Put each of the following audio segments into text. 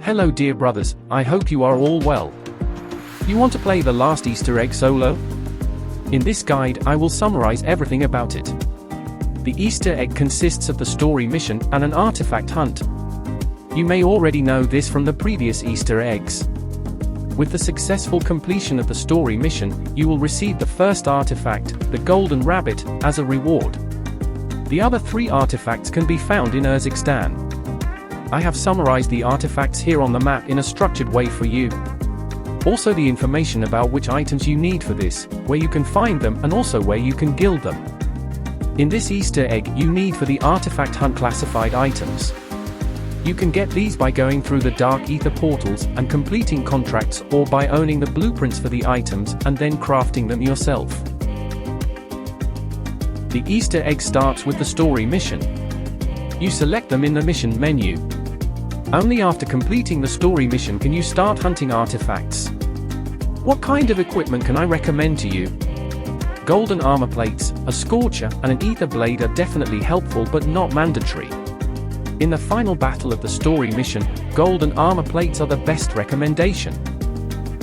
Hello dear brothers, I hope you are all well. You want to play the last Easter egg solo? In this guide I will summarize everything about it. The Easter egg consists of the story mission and an artifact hunt. You may already know this from the previous Easter eggs. With the successful completion of the story mission, you will receive the first artifact, the Golden Rabbit, as a reward. The other 3 artifacts can be found in Urzikstan. I have summarized the artifacts here on the map in a structured way for you. Also the information about which items you need for this, where you can find them and also where you can guild them. In this Easter egg you need for the artifact hunt classified items. You can get these by going through the Dark Ether portals and completing contracts, or by owning the blueprints for the items and then crafting them yourself. The Easter egg starts with the story mission. You select them in the mission menu. Only after completing the story mission can you start hunting artifacts. What kind of equipment can I recommend to you? Golden armor plates, a scorcher, and an ether blade are definitely helpful but not mandatory. In the final battle of the story mission, golden armor plates are the best recommendation.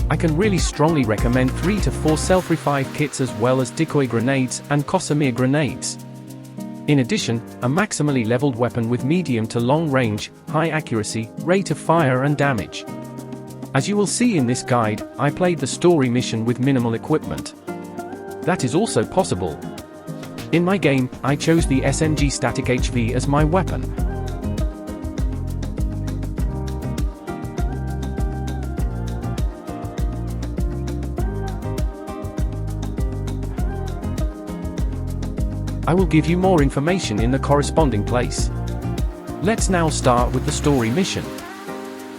I can really strongly recommend 3 to 4 self-revive kits as well as decoy grenades and Kosamir grenades. In addition, a maximally leveled weapon with medium to long range, high accuracy, rate of fire and damage. As you will see in this guide, I played the story mission with minimal equipment. That is also possible. In my game, I chose the SMG Static HV as my weapon. I will give you more information in the corresponding place. Let's now start with the story mission.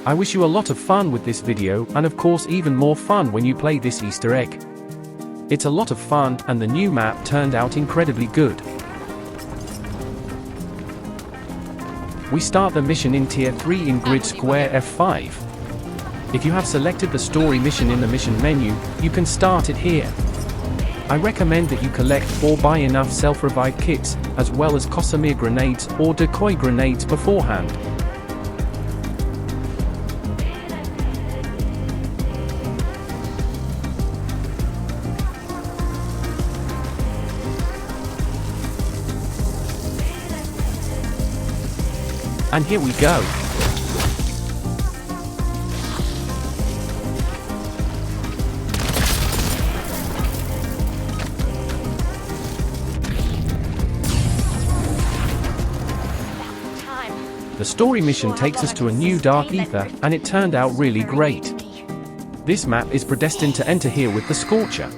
I wish you a lot of fun with this video, and of course even more fun when you play this Easter egg. It's a lot of fun, and the new map turned out incredibly good. We start the mission in Tier 3 in Grid Square F5. If you have selected the story mission in the mission menu, you can start it here. I recommend that you collect or buy enough self-revive kits, as well as Kosamir grenades or decoy grenades beforehand. And here we go. The story mission takes us to a new Dark Ether, and it turned out really great. This map is predestined to enter here with the Scorcher.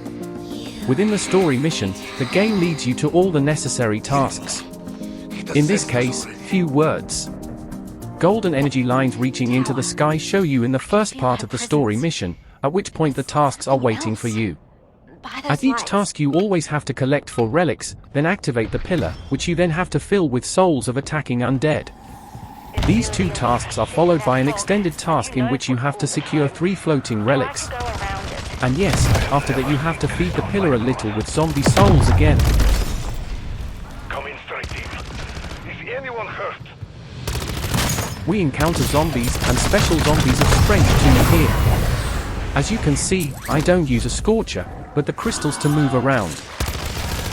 Within the story mission, the game leads you to all the necessary tasks. In this case, few words. Golden energy lines reaching into the sky show you in the first part of the story mission, at which point the tasks are waiting for you. At each task you always have to collect 4 relics, then activate the pillar, which you then have to fill with souls of attacking undead. These 2 tasks are followed by an extended task in which you have to secure 3 floating relics. And yes, after that you have to feed the pillar a little with zombie souls again. Come in, strike team. Is anyone hurt? We encounter zombies and special zombies of strength 2 here. As you can see, I don't use a scorcher, but the crystals to move around.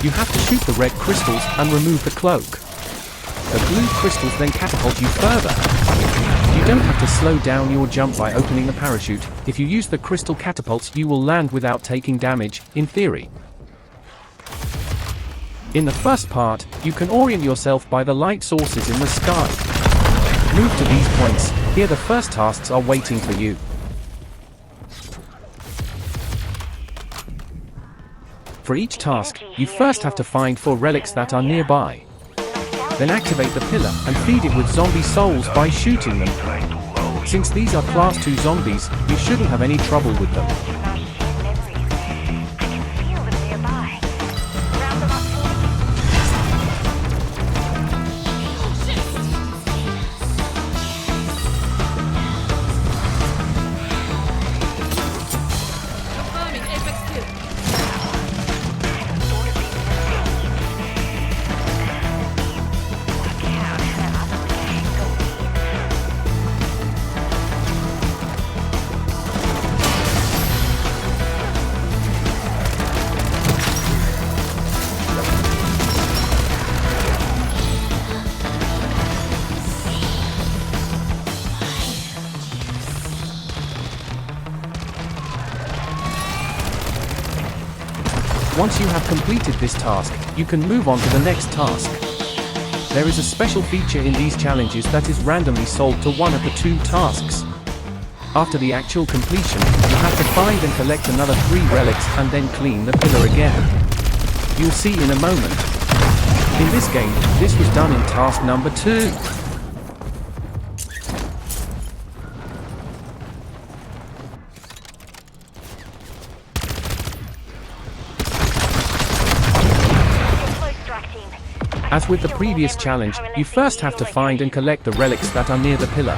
You have to shoot the red crystals and remove the cloak. The blue crystals then catapult you further. You don't have to slow down your jump by opening the parachute. If you use the crystal catapults you will land without taking damage, in theory. In the first part, you can orient yourself by the light sources in the sky. Move to these points, here the first tasks are waiting for you. For each task, you first have to find 4 relics that are nearby. Then activate the pillar and feed it with zombie souls by shooting them. Since these are class 2 zombies, you shouldn't have any trouble with them. Once you have completed this task, you can move on to the next task. There is a special feature in these challenges that is randomly sold to one of the 2 tasks. After the actual completion, you have to find and collect another 3 relics and then clean the pillar again. You'll see in a moment. In this game, this was done in task number 2. As with the previous challenge, you first have to find and collect the relics that are near the pillar.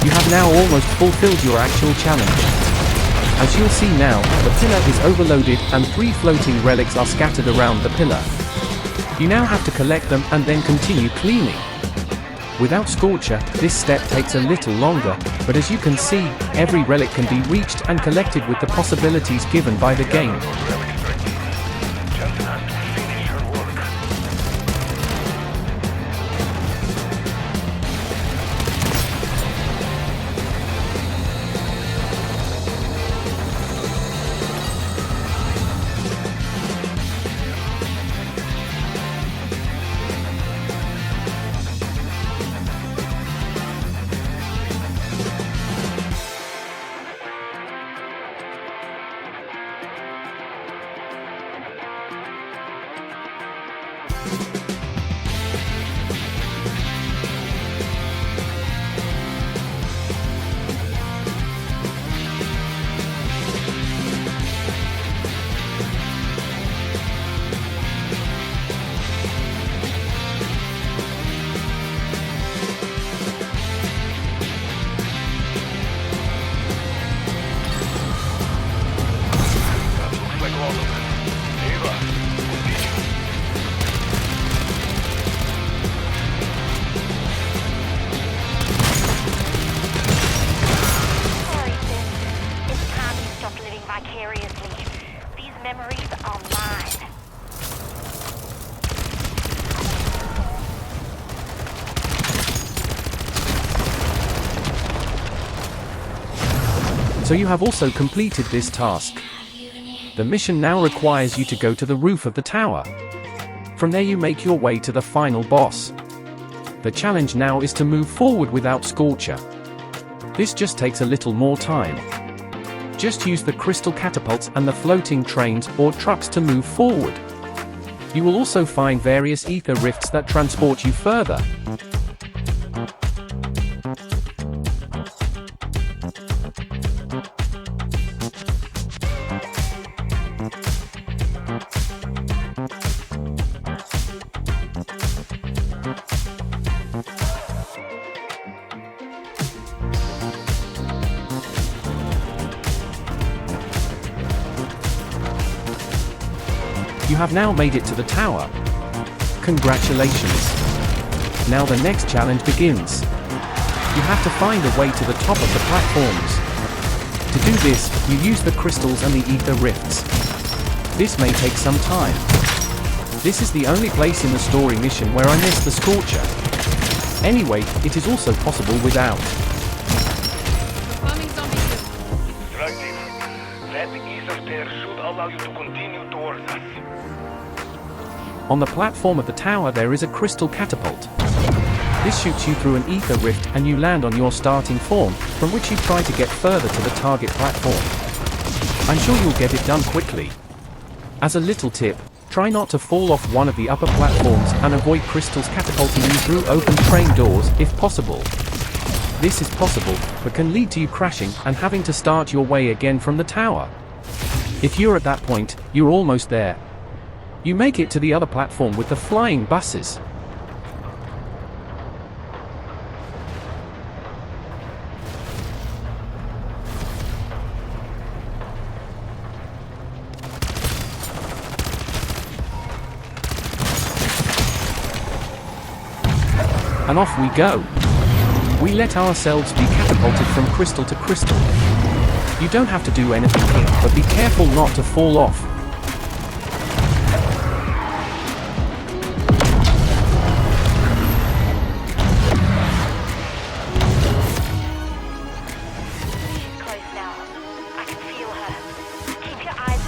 You have now almost fulfilled your actual challenge. As you'll see now, the pillar is overloaded and 3 floating relics are scattered around the pillar. You now have to collect them and then continue cleaning. Without Scorcher, this step takes a little longer, but as you can see, every relic can be reached and collected with the possibilities given by the game. So you have also completed this task. The mission now requires you to go to the roof of the tower. From there you make your way to the final boss. The challenge now is to move forward without Scorcher. This just takes a little more time. Just use the crystal catapults and the floating trains or trucks to move forward. You will also find various ether rifts that transport you further. You have now made it to the tower. Congratulations. Now the next challenge begins. You have to find a way to the top of the platforms. To do this, you use the crystals and the ether rifts. This may take some time. This is the only place in the story mission where I missed the Scorcher. Anyway, it is also possible without. Right, Steve. That ether there should allow you to continue towards us. On the platform of the tower there is a crystal catapult. This shoots you through an ether rift and you land on your starting form, from which you try to get further to the target platform. I'm sure you'll get it done quickly. As a little tip, try not to fall off one of the upper platforms and avoid crystals catapulting you through open train doors if possible. This is possible, but can lead to you crashing and having to start your way again from the tower. If you're at that point, you're almost there. You make it to the other platform with the flying buses. And off we go. We let ourselves be catapulted from crystal to crystal. You don't have to do anything here, but be careful not to fall off.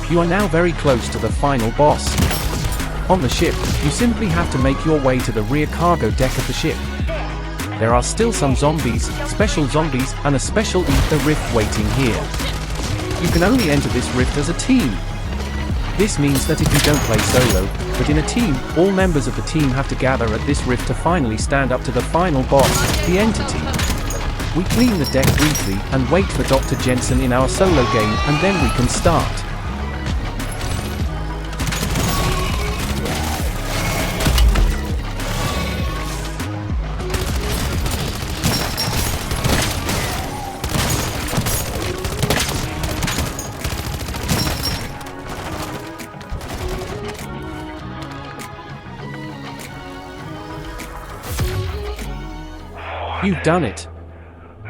You are now very close to the final boss. On the ship, you simply have to make your way to the rear cargo deck of the ship. There are still some zombies, special zombies, and a special ether rift waiting here. You can only enter this rift as a team. This means that if you don't play solo, but in a team, all members of the team have to gather at this rift to finally stand up to the final boss, the entity. We clean the deck briefly and wait for Dr. Jensen in our solo game, and then we can start. You've done it.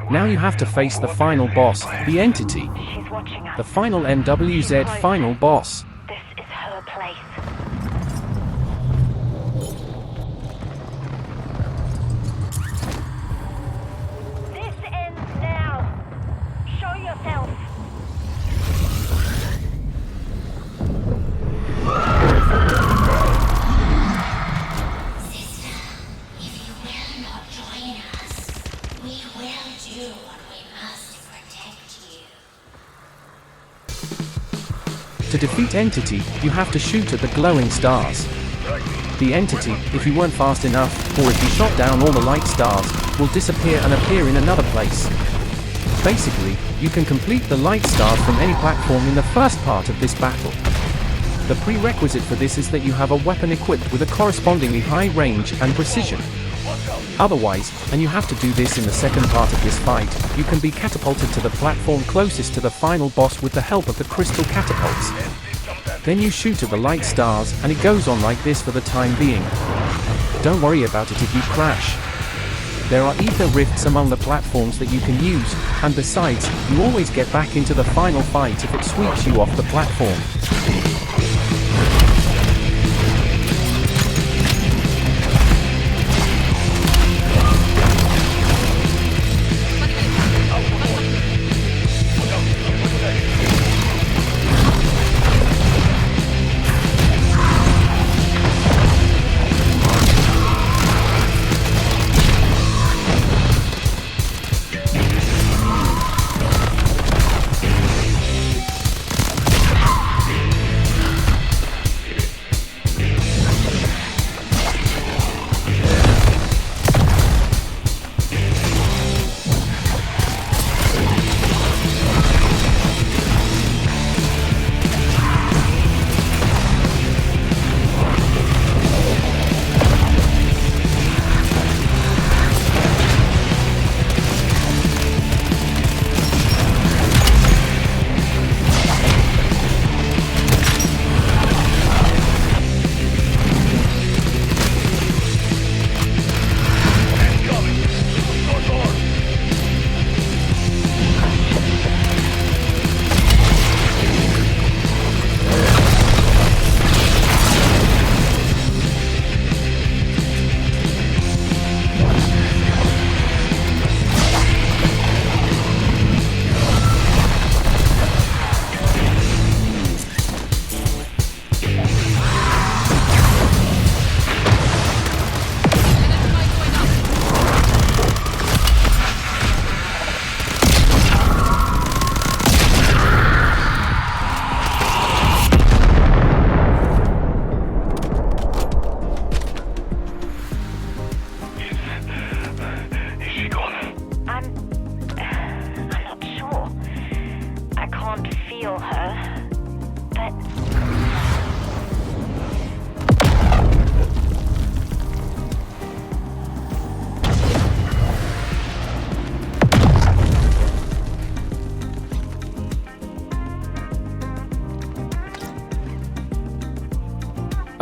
Now you have to face the final boss, the entity. The final MWZ final boss. This is her place. This ends now. Show yourself. To defeat Entity, you have to shoot at the glowing stars. The Entity, if you weren't fast enough, or if you shot down all the light stars, will disappear and appear in another place. Basically, you can complete the light stars from any platform in the first part of this battle. The prerequisite for this is that you have a weapon equipped with a correspondingly high range and precision. Otherwise, and you have to do this in the second part of this fight, you can be catapulted to the platform closest to the final boss with the help of the crystal catapults. Then you shoot at the light stars, and it goes on like this for the time being. Don't worry about it if you crash. There are ether rifts among the platforms that you can use, and besides, you always get back into the final fight if it sweeps you off the platform.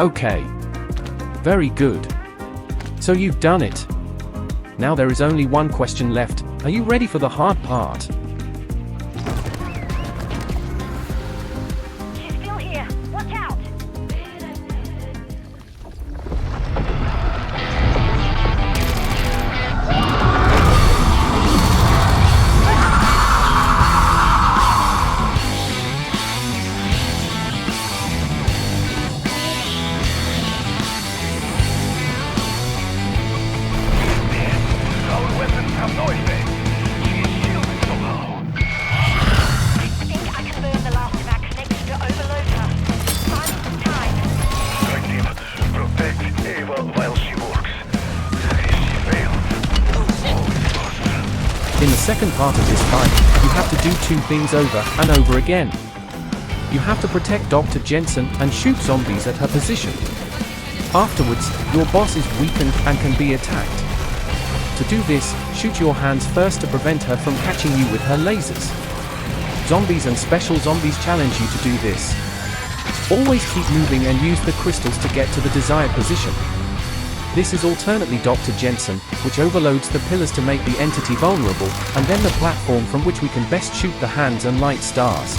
Okay. Very good. So you've done it. Now there is only one question left. Are you ready for the hard part? She's still here. Watch out! Our weapons have no effect. She is shielded somehow. I think I can burn the last of our connection to overload her. Find some time. Directive, protect Ava while she works. She failed. Oh, it's lost. In the second part of this fight, you have to do two things over and over again. You have to protect Dr. Jensen and shoot zombies at her position. Afterwards, your boss is weakened and can be attacked. To do this, shoot your hands first to prevent her from catching you with her lasers. Zombies and special zombies challenge you to do this. Always keep moving and use the crystals to get to the desired position. This is alternately Dr. Jensen, which overloads the pillars to make the entity vulnerable, and then the platform from which we can best shoot the hands and light stars.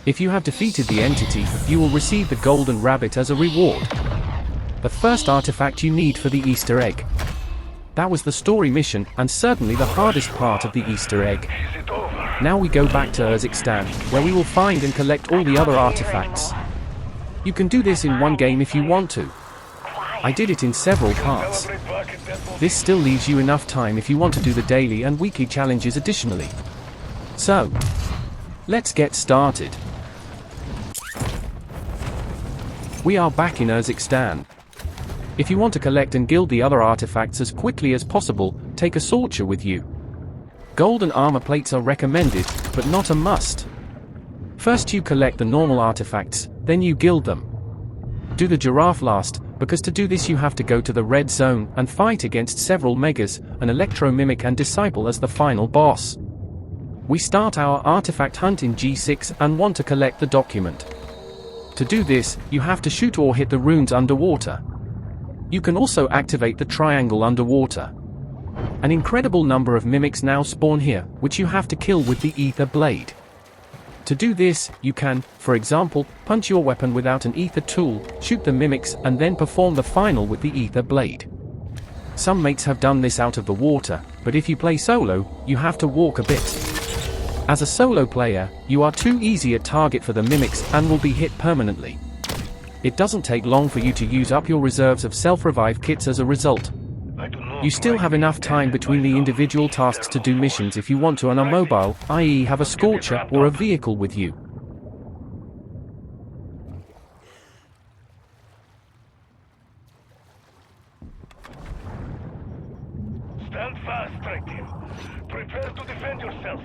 If you have defeated the entity, you will receive the golden rabbit as a reward. The first artifact you need for the Easter egg. That was the story mission, and certainly the hardest part of the Easter egg. Is it over? Now we go back to Urzikstan, where we will find and collect all the other artifacts. You can do this in one game if you want to. I did it in several parts. Celebrate back at that This still leaves you enough time if you want to do the daily and weekly challenges additionally. So, let's get started. We are back in Urzikstan. If you want to collect and gild the other artifacts as quickly as possible, take a sorcher with you. Golden armor plates are recommended, but not a must. First you collect the normal artifacts, then you gild them. Do the giraffe last, because to do this you have to go to the red zone and fight against several megas, an electro-mimic and disciple as the final boss. We start our artifact hunt in G6 and want to collect the document. To do this, you have to shoot or hit the runes underwater. You can also activate the triangle underwater. An incredible number of mimics now spawn here, which you have to kill with the ether blade. To do this, you can, for example, punch your weapon without an ether tool, shoot the mimics and then perform the final with the ether blade. Some mates have done this out of the water, but if you play solo, you have to walk a bit. As a solo player, you are too easy a target for the mimics and will be hit permanently. It doesn't take long for you to use up your reserves of self-revive kits as a result. You still have enough time between the individual tasks to do missions if you want to on a mobile, i.e. have a scorcher or a vehicle with you. Stand fast, Directive. Prepare to defend yourselves.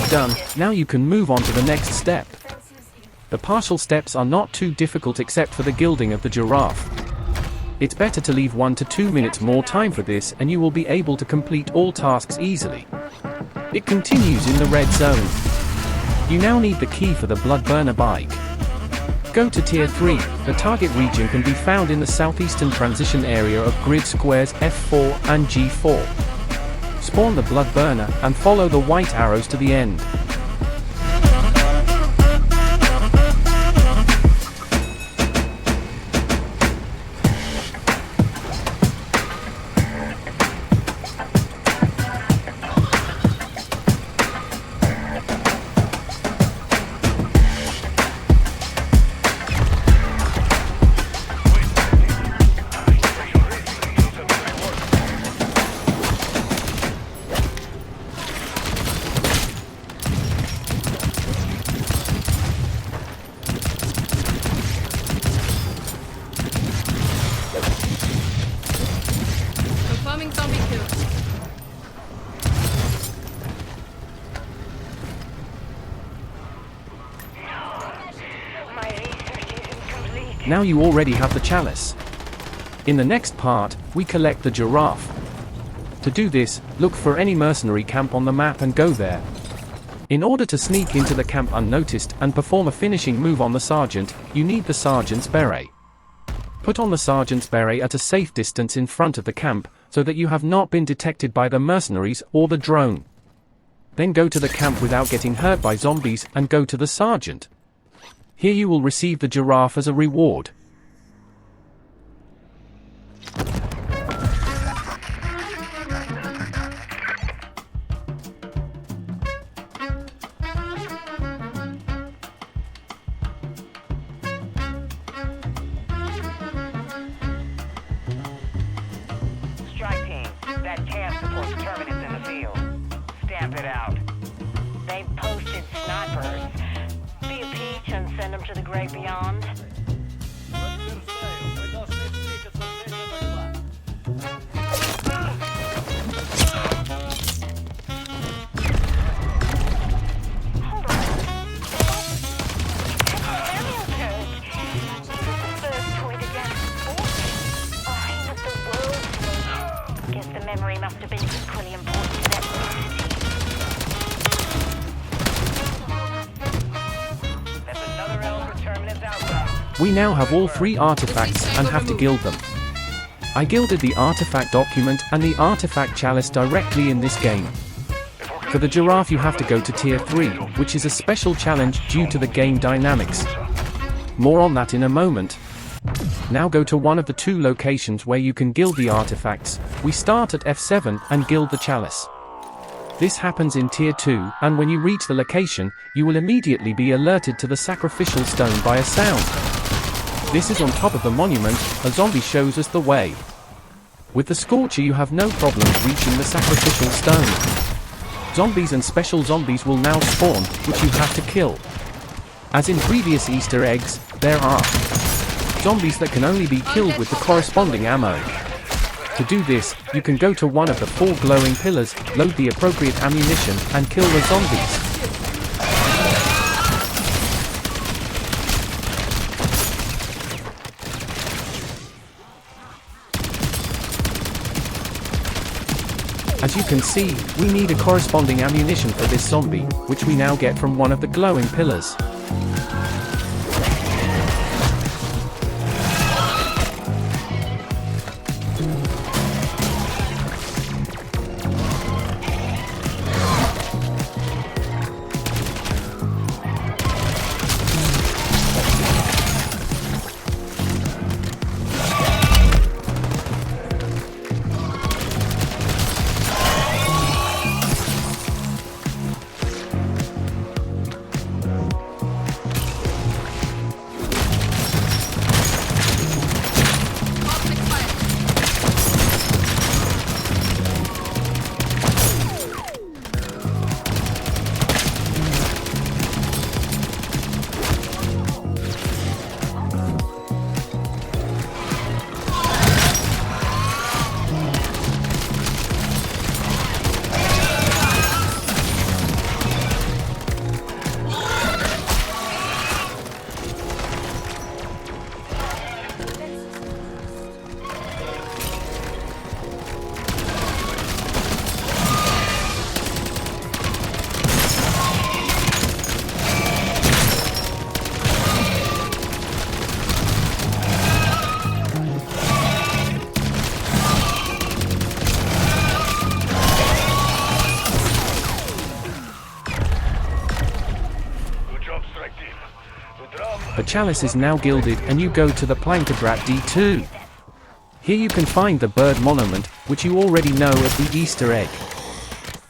Done, now you can move on to the next step. The partial steps are not too difficult except for the gilding of the giraffe. It's better to leave 1 to 2 minutes more time for this and you will be able to complete all tasks easily. It continues in the red zone. You now need the key for the blood burner bike. Go to Tier 3, the target region can be found in the southeastern transition area of grid squares F4 and G4. Spawn the blood burner and follow the white arrows to the end. Confirming zombie kill. My research isn't complete. Now you already have the chalice. In the next part, we collect the giraffe. To do this, look for any mercenary camp on the map and go there. In order to sneak into the camp unnoticed and perform a finishing move on the sergeant, you need the sergeant's beret. Put on the sergeant's beret at a safe distance in front of the camp, so that you have not been detected by the mercenaries or the drone. Then go to the camp without getting hurt by zombies and go to the sergeant. Here you will receive the giraffe as a reward. Strike team, that task supports terminus in the field. Stamp it out. They posted snipers. Be a peach and send them to the great beyond. Hold on. First point against force. Aim at the world. Guess the memory must have been equally important to that That's another L for terminus outbound. We now have all 3 artifacts and have to gild them. I gilded the artifact document and the artifact chalice directly in this game. For the giraffe you have to go to Tier 3, which is a special challenge due to the game dynamics. More on that in a moment. Now go to one of the 2 locations where you can gild the artifacts. We start at F7 and gild the chalice. This happens in Tier 2, and when you reach the location, you will immediately be alerted to the sacrificial stone by a sound. This is on top of the monument, a zombie shows us the way. With the Scorcher you have no problems reaching the sacrificial stone. Zombies and special zombies will now spawn, which you have to kill. As in previous Easter eggs, there are zombies that can only be killed with the corresponding ammo. To do this, you can go to one of the 4 glowing pillars, load the appropriate ammunition, and kill the zombies. As you can see, we need a corresponding ammunition for this zombie, which we now get from one of the glowing pillars. chalice is now gilded and you go to the Plankadrat D2. Here you can find the bird monument, which you already know as the Easter egg.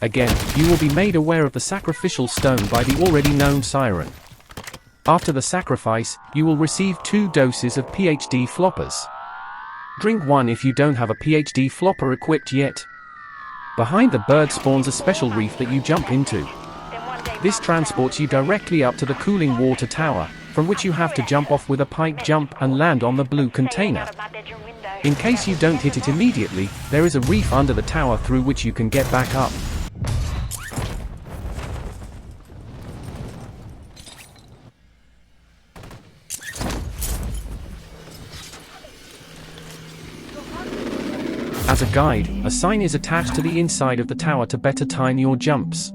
Again, you will be made aware of the sacrificial stone by the already known siren. After the sacrifice, you will receive 2 doses of PhD floppers. Drink one if you don't have a PhD flopper equipped yet. Behind the bird spawns a special reef that you jump into. This transports you directly up to the cooling water tower, from which you have to jump off with a pipe jump and land on the blue container. In case you don't hit it immediately, there is a reef under the tower through which you can get back up. As a guide, a sign is attached to the inside of the tower to better time your jumps.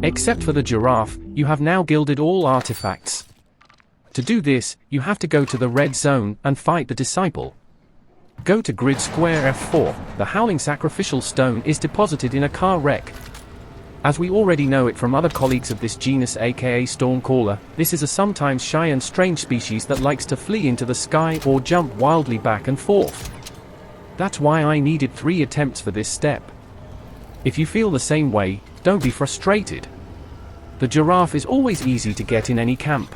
Except for the giraffe, you have now gilded all artifacts. To do this, you have to go to the red zone and fight the disciple. Go to grid square F4, the howling sacrificial stone is deposited in a car wreck. As we already know it from other colleagues of this genus aka Stormcaller, this is a sometimes shy and strange species that likes to flee into the sky or jump wildly back and forth. That's why I needed 3 attempts for this step. If you feel the same way, don't be frustrated. The giraffe is always easy to get in any camp.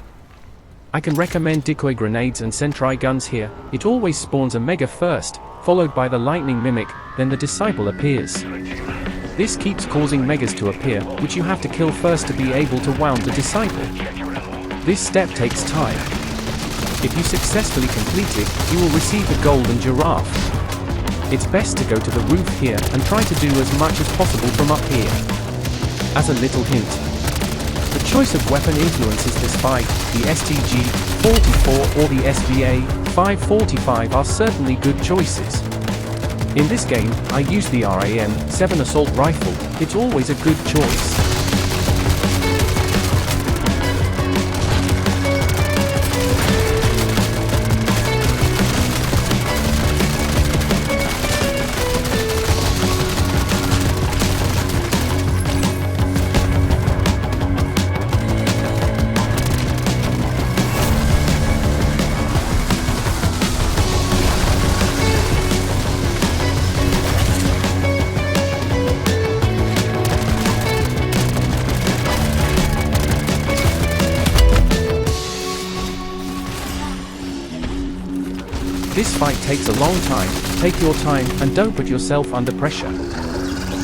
I can recommend decoy grenades and sentry guns here. It always spawns a mega first, followed by the lightning mimic, then the disciple appears. This keeps causing megas to appear, which you have to kill first to be able to wound the disciple. This step takes time. If you successfully complete it, you will receive the golden giraffe. It's best to go to the roof here and try to do as much as possible from up here. As a little hint, the choice of weapon influences this fight. The STG-44 or the SVA-545 are certainly good choices. In this game, I use the RAM-7 assault rifle. It's always a good choice. This fight takes a long time. Take your time and don't put yourself under pressure.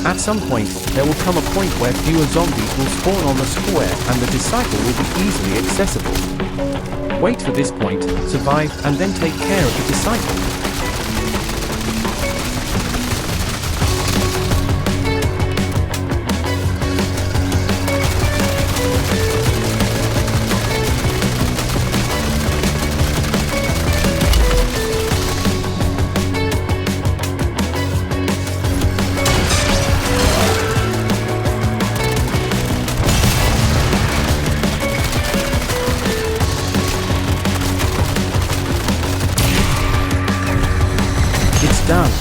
At some point, there will come a point where fewer zombies will spawn on the square and the disciple will be easily accessible. Wait for this point, survive, and then take care of the disciple. Done.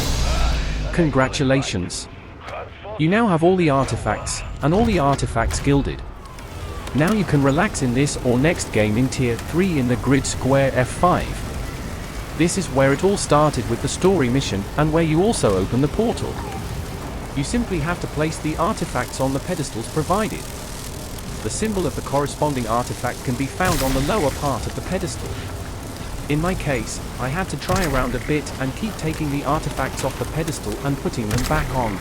Congratulations. You now have all the artifacts, and all the artifacts gilded. Now you can relax in this or next game in Tier 3 in the grid square F5. This is where it all started with the story mission, and where you also open the portal. You simply have to place the artifacts on the pedestals provided. The symbol of the corresponding artifact can be found on the lower part of the pedestal. In my case, I had to try around a bit and keep taking the artifacts off the pedestal and putting them back on.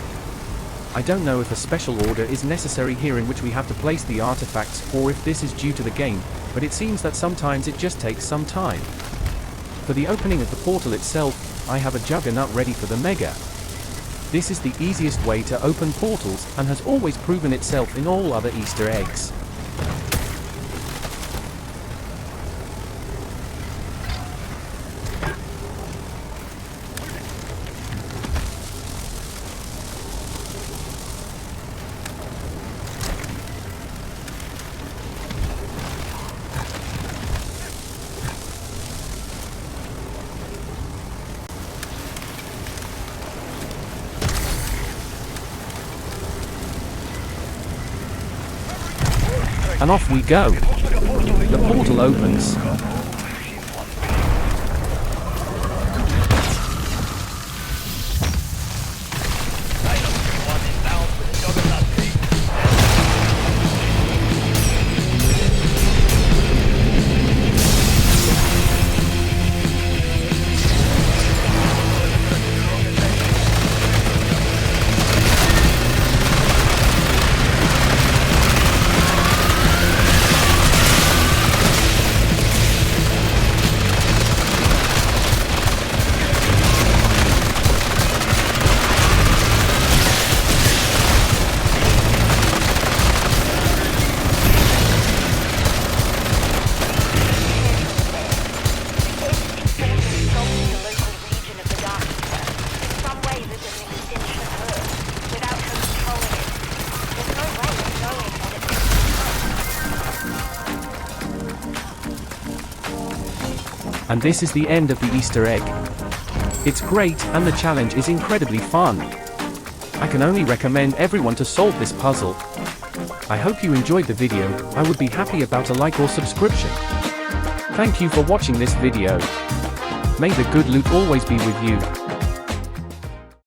I don't know if a special order is necessary here in which we have to place the artifacts, or if this is due to the game, but it seems that sometimes it just takes some time. For the opening of the portal itself, I have a juggernaut ready for the Mega. This is the easiest way to open portals, and has always proven itself in all other Easter eggs. And off we go. The portal opens. And this is the end of the Easter egg. It's great, and the challenge is incredibly fun. I can only recommend everyone to solve this puzzle. I hope you enjoyed the video. I would be happy about a like or subscription. Thank you for watching this video. May the good loot always be with you.